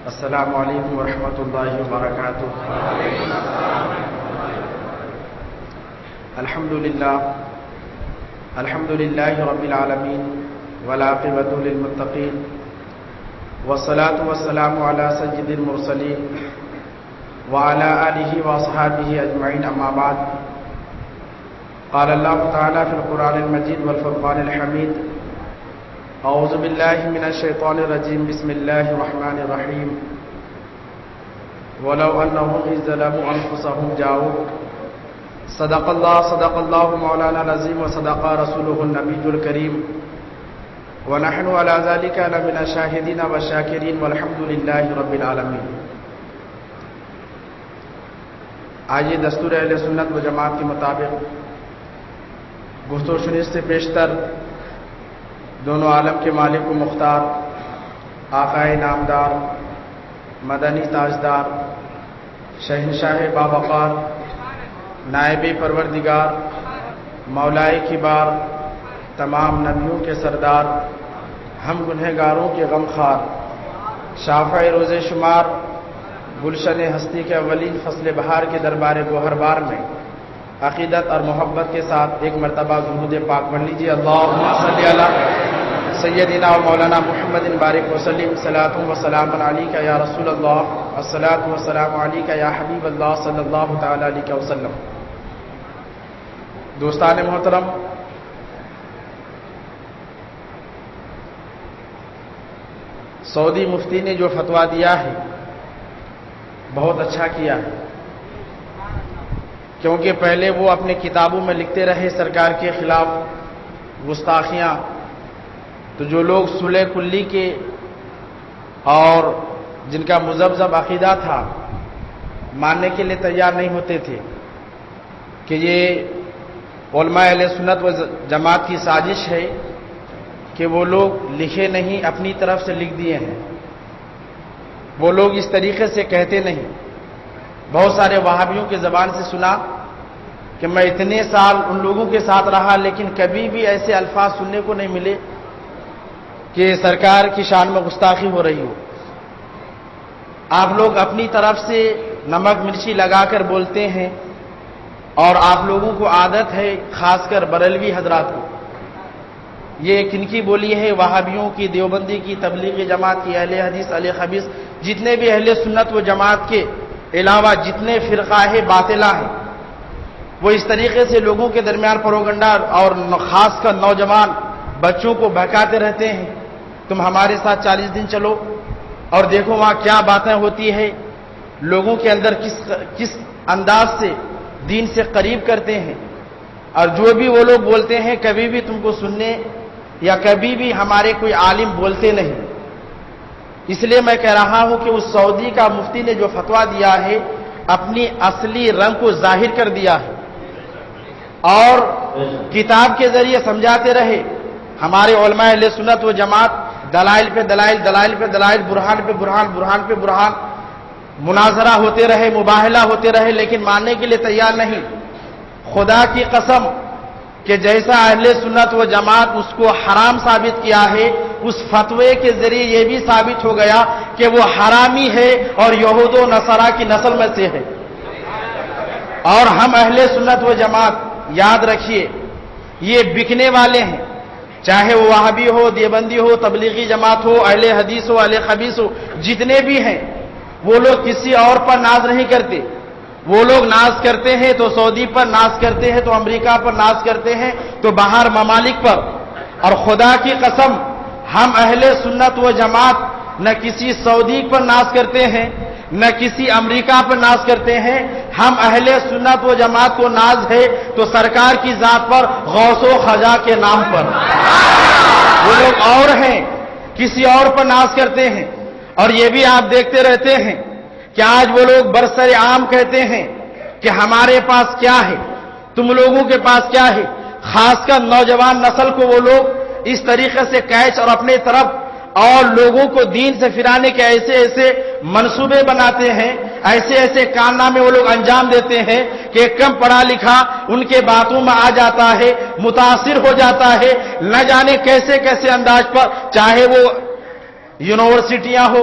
السلام علیکم ورحمۃ اللہ وبرکاتہ۔ الحمد للہ رب العالمین والعاقبۃ للمتقین والصلاة والسلام علی سید المرسلین وعلی آلہ واصحابہ اجمعین، اما بعد۔ قال اللہ تعالی فی القرآن المجید والفرقان الحمید: اعوذ باللہ من الشیطان الرجیم، بسم اللہ الرحمن الرحیم۔ ولو انہم اذ ظلموا انفسہم جاؤک، صدق اللہ مولانا العظیم وصدق رسولہ النبی الکریم، ونحن علی ذلک لمن الشاہدین والشاکرین والحمد للہ رب العالمین۔ آئیے دستور اہل سنت و جماعت کے مطابق گفت و شنید سے پیشتر دونوں عالم کے مالک و مختار، آقائے نامدار، مدنی تاجدار، شہنشاہ باوقار، نائب پروردگار، مولائے کبار، تمام نبیوں کے سردار، ہم گنہگاروں کے غمخوار، شافع روز شمار، گلشن ہستی کے اولین فصل بہار کے دربار گوہر بار میں عقیدت اور محبت کے ساتھ ایک مرتبہ درود پاک پڑھ لیجیے۔ اللہم صلی علی سیدنا و مولانا محمد بارک وسلم، صلاۃ و سلام علیک یا رسول اللہ، الصلاۃ و سلام علیک یا حبیب اللہ صلی اللہ تعالی علیہ وسلم۔ دوستان محترم، سعودی مفتی نے جو فتویٰ دیا ہے بہت اچھا کیا ہے، کیونکہ پہلے وہ اپنے کتابوں میں لکھتے رہے سرکار کے خلاف گستاخیاں، تو جو لوگ صلح کلی کے اور جن کا مذبذب عقیدہ تھا ماننے کے لیے تیار نہیں ہوتے تھے کہ یہ علماء اہل سنت و جماعت کی سازش ہے کہ وہ لوگ لکھے نہیں، اپنی طرف سے لکھ دیے ہیں، وہ لوگ اس طریقے سے کہتے نہیں۔ بہت سارے وہابیوں کی زبان سے سنا کہ میں اتنے سال ان لوگوں کے ساتھ رہا لیکن کبھی بھی ایسے الفاظ سننے کو نہیں ملے کہ سرکار کی شان میں گستاخی ہو رہی ہو۔ آپ لوگ اپنی طرف سے نمک مرچی لگا کر بولتے ہیں، اور آپ لوگوں کو عادت ہے، خاص کر بریلوی حضرات کو، یہ کن کی بولی ہے؟ وہابیوں کی، دیوبندی کی، تبلیغی جماعت کی، اہل حدیث، اہل خبیث، جتنے بھی اہل سنت و جماعت کے علاوہ جتنے فرقہ ہے باطلہ ہیں، وہ اس طریقے سے لوگوں کے درمیان پروگنڈا اور خاص کر نوجوان بچوں کو بہکاتے رہتے ہیں۔ تم ہمارے ساتھ 40 دن چلو اور دیکھو وہاں کیا باتیں ہوتی ہے، لوگوں کے اندر کس انداز سے دین سے قریب کرتے ہیں، اور جو بھی وہ لوگ بولتے ہیں کبھی بھی تم کو سننے یا کبھی بھی ہمارے کوئی عالم بولتے نہیں۔ اس لیے میں کہہ رہا ہوں کہ اس سعودی کا مفتی نے جو فتویٰ دیا ہے اپنی اصلی رنگ کو ظاہر کر دیا ہے، اور کتاب کے ذریعے سمجھاتے رہے۔ ہمارے علماء اہل سنت و جماعت دلائل پہ دلائل، دلائل پہ دلائل، برہان پہ برہان، برہان پہ برہان، مناظرہ ہوتے رہے، مباہلہ ہوتے رہے، لیکن ماننے کے لیے تیار نہیں۔ خدا کی قسم کہ جیسا اہل سنت و جماعت اس کو حرام ثابت کیا ہے، اس فتوے کے ذریعے یہ بھی ثابت ہو گیا کہ وہ حرامی ہے اور یہود و نصارہ کی نسل میں سے ہے۔ اور ہم اہل سنت و جماعت یاد رکھیے، یہ بکنے والے ہیں، چاہے وہ وہابی ہو، دیوبندی ہو، تبلیغی جماعت ہو، اہل حدیث ہو، اہل خبیث ہو، جتنے بھی ہیں، وہ لوگ کسی اور پر ناز نہیں کرتے۔ وہ لوگ ناز کرتے ہیں تو سعودی پر ناز کرتے ہیں، تو امریکہ پر ناز کرتے ہیں، تو باہر ممالک پر۔ اور خدا کی قسم ہم اہل سنت و جماعت نہ کسی سعودی پر ناز کرتے ہیں، نہ کسی امریکہ پر ناز کرتے ہیں۔ ہم اہل سنت و جماعت کو ناز ہے تو سرکار کی ذات پر، غوث و خجا کے نام پر۔ وہ لوگ اور ہیں، کسی اور پر ناز کرتے ہیں۔ اور یہ بھی آپ دیکھتے رہتے ہیں کہ آج وہ لوگ برسر عام کہتے ہیں کہ ہمارے پاس کیا ہے، تم لوگوں کے پاس کیا ہے۔ خاص کر نوجوان نسل کو وہ لوگ اس طریقے سے کیچ اور اپنے طرف اور لوگوں کو دین سے پھرانے کے ایسے ایسے منصوبے بناتے ہیں، ایسے ایسے کارنامے وہ لوگ انجام دیتے ہیں کہ کم پڑھا لکھا ان کے باتوں میں آ جاتا ہے، متاثر ہو جاتا ہے، نہ جانے کیسے کیسے انداز پر، چاہے وہ یونیورسٹیاں ہو،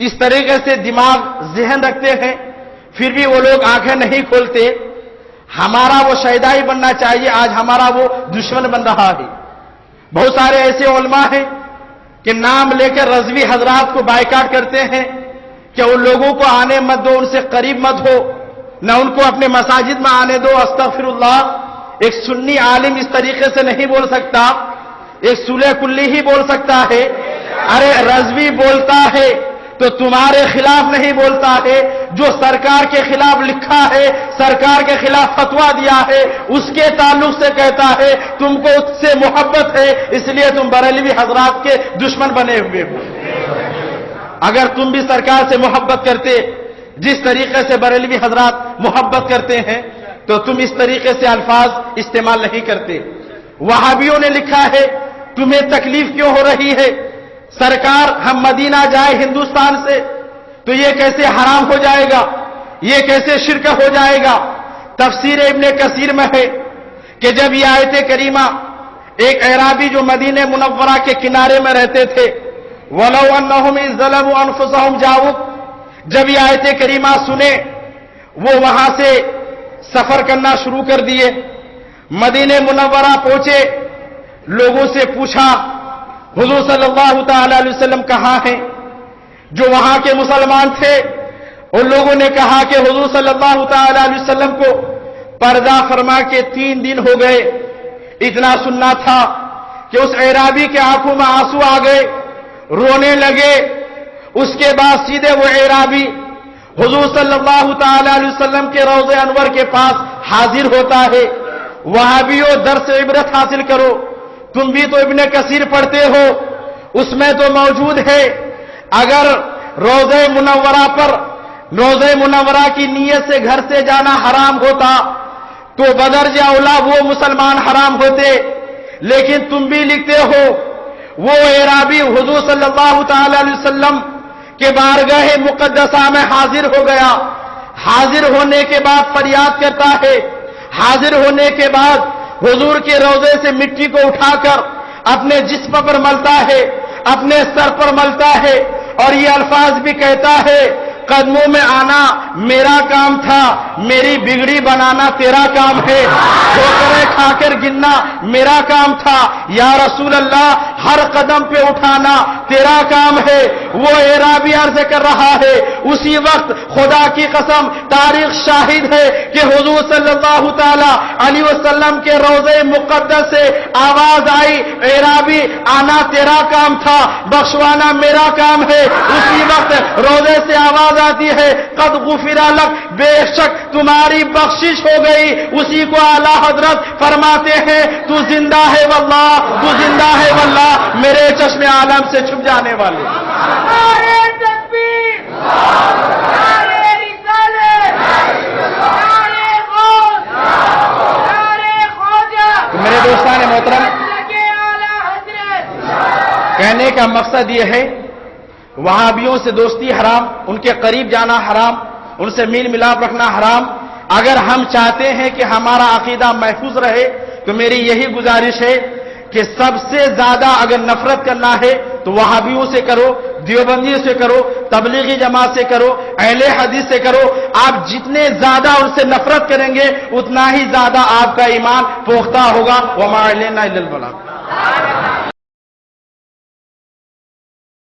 اس طریقے سے دماغ ذہن رکھتے ہیں، پھر بھی وہ لوگ آنکھیں نہیں کھولتے. ہمارا وہ شہدائی بننا چاہیے، آج ہمارا وہ دشمن بن رہا ہے. بہت سارے ایسے علماء ہیں کہ نام لے کر رضوی حضرات کو بائیکاٹ کرتے ہیں کہ ان لوگوں کو آنے مت دو، ان سے قریب مت ہو، نہ ان کو اپنے مساجد میں آنے دو. استغفر اللہ. ایک سنی عالم اس طریقے سے نہیں بول سکتا، ایک صلح کلی ہی بول سکتا ہے. ارے رضوی بولتا ہے تو تمہارے خلاف نہیں بولتا ہے، جو سرکار کے خلاف لکھا ہے، سرکار کے خلاف فتویٰ دیا ہے، اس کے تعلق سے کہتا ہے. تم کو اس سے محبت ہے، اس لیے تم بریلوی حضرات کے دشمن بنے ہوئے ہو. اگر تم بھی سرکار سے محبت کرتے جس طریقے سے بریلوی حضرات محبت کرتے ہیں تو تم اس طریقے سے الفاظ استعمال نہیں کرتے. وہابیوں نے لکھا ہے تمہیں تکلیف کیوں ہو رہی ہے؟ سرکار ہم مدینہ جائے ہندوستان سے تو یہ کیسے حرام ہو جائے گا، یہ کیسے شرک ہو جائے گا؟ تفسیر ابن کثیر میں ہے کہ جب یہ آیت کریمہ ایک اعرابی جو مدینہ منورہ کے کنارے میں رہتے تھے، وَلَوْ أَنَّهُمْ إِذْ ظَلَمُوا أَنفُسَهُمْ جَاءُوكَ، جب یہ آیت کریمہ سنے وہ وہاں سے سفر کرنا شروع کر دیے. مدینہ منورہ پہنچے، لوگوں سے پوچھا حضور صلی اللہ تعالی علیہ وسلم کہاں ہیں؟ جو وہاں کے مسلمان تھے ان لوگوں نے کہا کہ حضور صلی اللہ تعالی علیہ وسلم کو پردہ فرما کے 3 دن ہو گئے. اتنا سننا تھا کہ اس اعرابی کے آنکھوں میں آنسو آ گئے، رونے لگے. اس کے بعد سیدھے وہ اعرابی حضور صلی اللہ تعالی علیہ وسلم کے روضہ انور کے پاس حاضر ہوتا ہے. وہابیوں درس عبرت حاصل کرو، تم بھی تو ابن کثیر پڑھتے ہو، اس میں تو موجود ہے اگر روضہ منورہ کی نیت سے گھر سے جانا حرام ہوتا تو بدرجہ اولا وہ مسلمان حرام ہوتے. لیکن تم بھی لکھتے ہو وہ اعرابی حضور صلی اللہ تعالی علیہ وسلم کے بارگاہ مقدسہ میں حاضر ہو گیا. حاضر ہونے کے بعد فریاد کرتا ہے، حاضر ہونے کے بعد حضور کے روضے سے مٹی کو اٹھا کر اپنے جسم پر ملتا ہے، اپنے سر پر ملتا ہے، اور یہ الفاظ بھی کہتا ہے قدموں میں آنا میرا کام تھا، میری بگڑی بنانا تیرا کام ہے، ٹھوکریں کھا کر گننا میرا کام تھا، یا رسول اللہ ہر قدم پہ اٹھانا تیرا کام ہے. وہ اعرابی عرض کر رہا ہے اسی وقت خدا کی قسم تاریخ شاہد ہے کہ حضور صلی اللہ تعالی علیہ وسلم کے روضے مقدس سے آواز آئی اعرابی آنا تیرا کام تھا، بخشوانا میرا کام ہے. اسی وقت روضے سے آواز آتی ہے قد غفر لک، بے شک تمہاری بخشش ہو گئی. اسی کو اعلیٰ حضرت فرماتے ہیں تو زندہ ہے واللہ، تو زندہ ہے واللہ، میرے چشم عالم سے چھپ جانے والے. نعرہ تکبیر، نعرہ رسالت، نعرہ غوث، نعرہ خواجہ. تو میرے دوستان محترم، لگے اعلیٰ حضرت. کہنے کا مقصد یہ ہے وہابیوں سے دوستی حرام، ان کے قریب جانا حرام، ان سے میل ملاپ رکھنا حرام. اگر ہم چاہتے ہیں کہ ہمارا عقیدہ محفوظ رہے تو میری یہی گزارش ہے کہ سب سے زیادہ اگر نفرت کرنا ہے تو وہابیوں سے کرو، دیوبندیوں سے کرو، تبلیغی جماعت سے کرو، اہل حدیث سے کرو. آپ جتنے زیادہ ان سے نفرت کریں گے اتنا ہی زیادہ آپ کا ایمان پختہ ہوگا. وما علینا الا البلاغ.